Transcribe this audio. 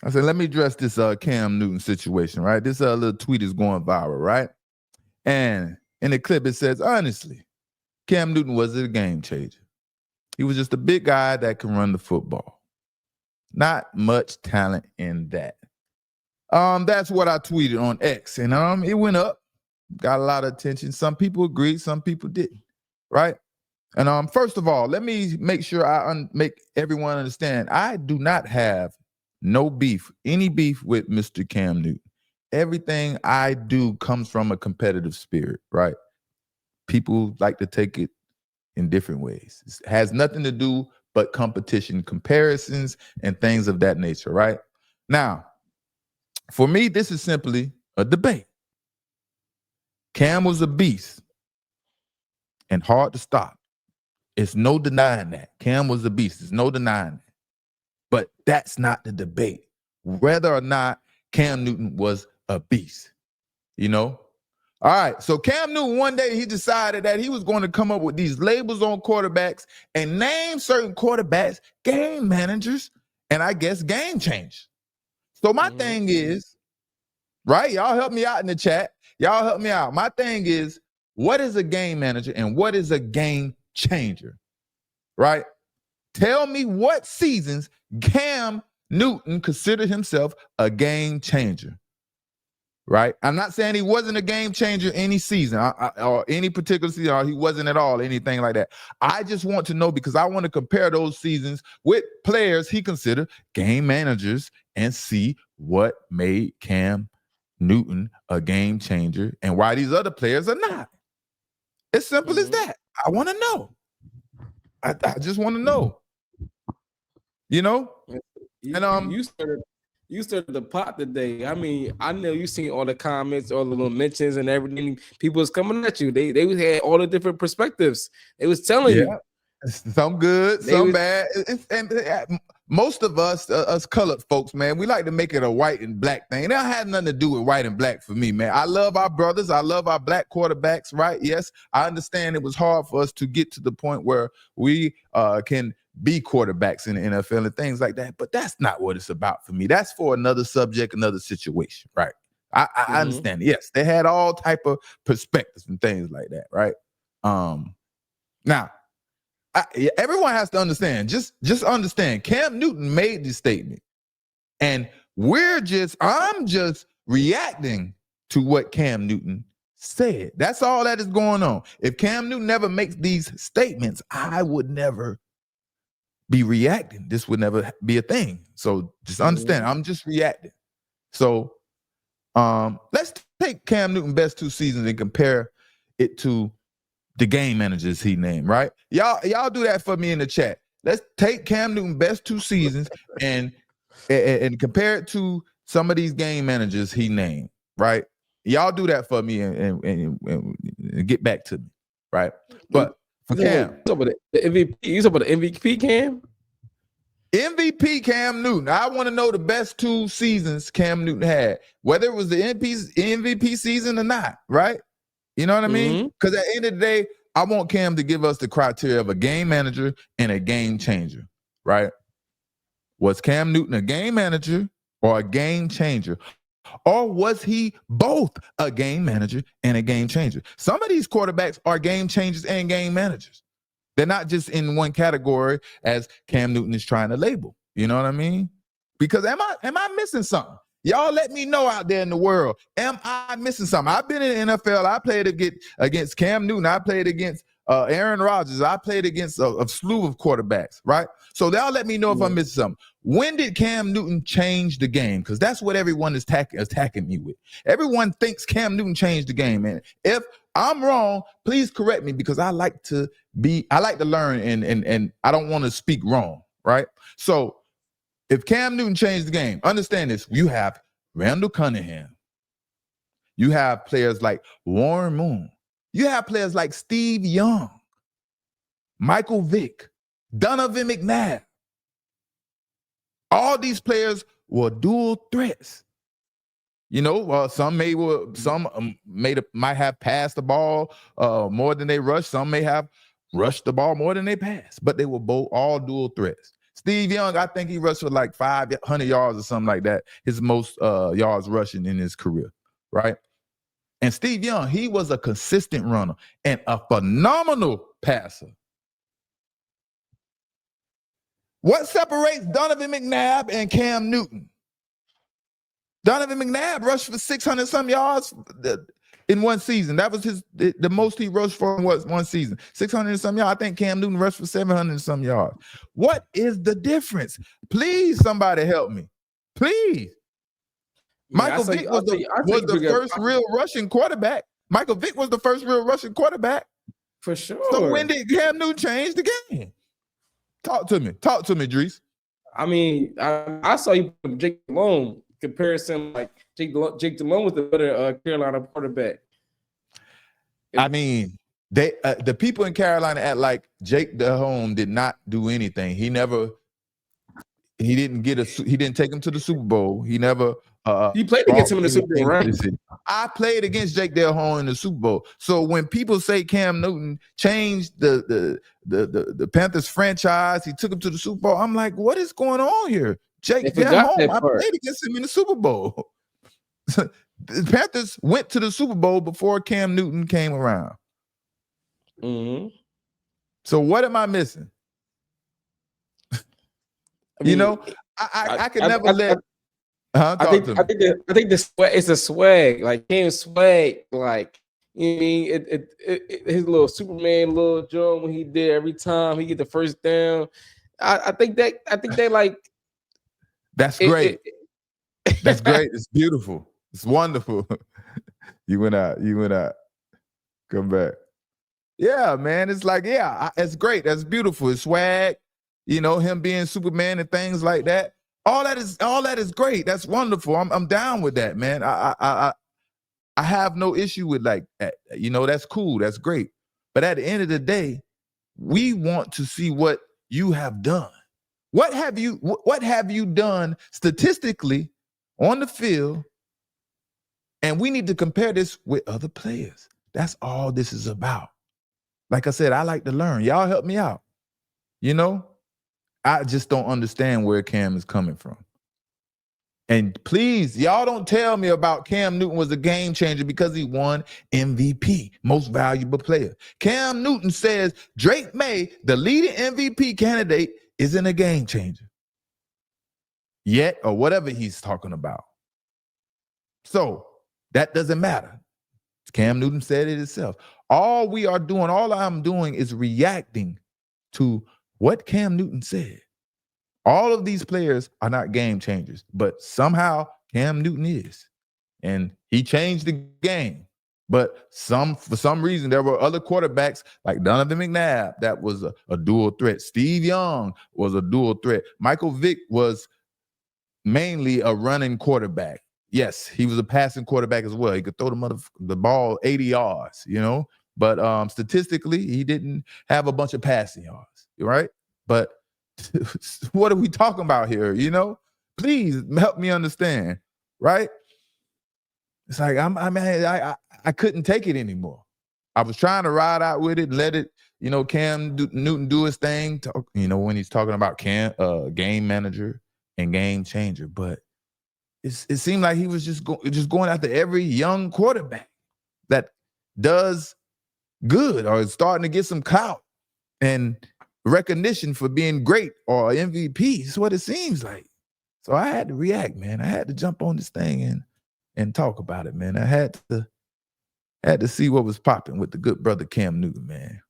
I said, let me address this Cam Newton situation, right? This little tweet is going viral, right? And in the clip, it says, honestly, Cam Newton wasn't a game changer. He was just a big guy that can run the football. Not much talent in that. That's what I tweeted on X, and it went up, got a lot of attention. Some people agreed, some people didn't, right? And first of all, let me make sure I make everyone understand. I do not have any beef with Mr. Cam Newton. Everything I do comes from a competitive spirit, right? People like to take it in different ways. It has nothing to do but competition, comparisons, and things of that nature, right? Now, for me, this is simply a debate. Cam was a beast and hard to stop. It's no denying that. Cam was a beast. There's no denying that. But that's not the debate. Whether or not Cam Newton was a beast, you know? All right, so Cam Newton, one day he decided that he was going to come up with these labels on quarterbacks and name certain quarterbacks game managers and I guess game changers. So my thing is, right? Y'all help me out in the chat. Y'all help me out. My thing is, what is a game manager and what is a game changer, right? Tell me what seasons Cam Newton considered himself a game changer, right? I'm not saying he wasn't a game changer any season or any particular season, or he wasn't at all, anything like that. I just want to know because I want to compare those seasons with players he considered game managers and see what made Cam Newton a game changer and why these other players are not. As simple as that. I want to know. I just want to know. You know? You started the pot today. I mean, I know you seen all the comments, all the little mentions and everything. People was coming at you. They had all the different perspectives. They was telling you. Some good, some bad. And most of us colored folks, man, we like to make it a white and black thing. It don't have nothing to do with white and black for me, man. I love our brothers. I love our black quarterbacks, right? Yes, I understand it was hard for us to get to the point where we can be quarterbacks in the NFL and things like that. But that's not what it's about for me. That's for another subject, another situation, right? I understand. Yes, they had all type of perspectives and things like that, right? Now, everyone has to understand. Just understand. Cam Newton made this statement, and I'm just reacting to what Cam Newton said. That's all that is going on. If Cam Newton never makes these statements, I would never be reacting. This would never be a thing. So just understand. I'm just reacting. So let's take Cam Newton's best 2 seasons and compare it to the game managers he named, right? Y'all do that for me in the chat. Let's take Cam Newton's best 2 seasons and compare it to some of these game managers he named, right? Y'all do that for me and get back to me, right? But for Cam, you talking about the MVP Cam? MVP Cam Newton. I want to know the best 2 seasons Cam Newton had, whether it was the MVP season or not, right? You know what I mean? Because at the end of the day, I want Cam to give us the criteria of a game manager and a game changer, right? Was Cam Newton a game manager or a game changer? Or was he both a game manager and a game changer? Some of these quarterbacks are game changers and game managers. They're not just in one category as Cam Newton is trying to label. You know what I mean? Because am I missing something? Y'all let me know out there in the world. Am I missing something? I've been in the NFL. I played against Cam Newton. I played against Aaron Rodgers. I played against a slew of quarterbacks, right? So y'all let me know if I'm missing something. When did Cam Newton change the game? Because that's what everyone is attacking me with. Everyone thinks Cam Newton changed the game, man. If I'm wrong, please correct me because I like to learn and I don't want to speak wrong, right? So if Cam Newton changed the game, understand this. You have Randall Cunningham. You have players like Warren Moon. You have players like Steve Young, Michael Vick, Donovan McNabb. All these players were dual threats. You know, some might have passed the ball more than they rushed. Some may have rushed the ball more than they passed. But they were both all dual threats. Steve Young, I think he rushed for like 500 yards or something like that. His most yards rushing in his career, right? And Steve Young, he was a consistent runner and a phenomenal passer. What separates Donovan McNabb and Cam Newton? Donovan McNabb rushed for 600 some yards in one season. That was the most he rushed for in one season. 600 and some yards. I think Cam Newton rushed for 700 and some yards. What is the difference? Please, somebody help me. Please. Michael Vick was the first real rushing quarterback. Michael Vick was the first real rushing quarterback. For sure. So when did Cam Newton change the game? Talk to me, Dries. I mean, I saw you put Jake Delhomme comparison, like Jake Delhomme was the better Carolina quarterback. I mean, the people in Carolina act like Jake Delhomme did not do anything. He didn't take him to the Super Bowl. He never you played against him in the Super Bowl, right? I played against Jake Delhomme in the Super Bowl. So when people say Cam Newton changed the Panthers franchise, he took him to the Super Bowl, I'm like, what is going on here? Jake Delhomme, I played against him in the Super Bowl. The Panthers went to the Super Bowl before Cam Newton came around. Mm-hmm. So what am I missing? I could never let. I think the swag. It's a swag. Like Cam swag. Like, you know what I mean? His little Superman little jump when he did every time he get the first down. I think that like. That's great. That's great. It's beautiful. It's wonderful. You went out. Come back. Yeah, man. It's like, it's great. That's beautiful. It's swag. Him being Superman and things like that. All that is great. That's wonderful. I'm down with that, man. I have no issue with like that. That's cool. That's great. But at the end of the day, we want to see what you have done. What have you done statistically on the field? And we need to compare this with other players. That's all this is about. Like I said, I like to learn. Y'all help me out. I just don't understand where Cam is coming from. And please, y'all don't tell me about Cam Newton was a game changer because he won MVP, most valuable player. Cam Newton says Drake May, the leading MVP candidate, isn't a game changer yet, or whatever he's talking about. So that doesn't matter. Cam Newton said it himself. All I'm doing is reacting to what Cam Newton said. All of these players are not game changers, but somehow Cam Newton is. And he changed the game. But for some reason, there were other quarterbacks like Donovan McNabb that was a dual threat. Steve Young was a dual threat. Michael Vick was mainly a running quarterback. Yes, he was a passing quarterback as well. He could throw the ball 80 yards, But statistically, he didn't have a bunch of passing yards, right? But what are we talking about here? Please help me understand, right? It's like I couldn't take it anymore. I was trying to ride out with it, let it, Cam Newton do his thing. When he's talking about game manager and game changer, but it seemed like he was just going after every young quarterback that does good or is starting to get some clout and recognition for being great or MVP. It's what it seems like. So I had to react, man. I had to jump on this thing and talk about it, man. I had to see what was popping with the good brother Cam Newton, man.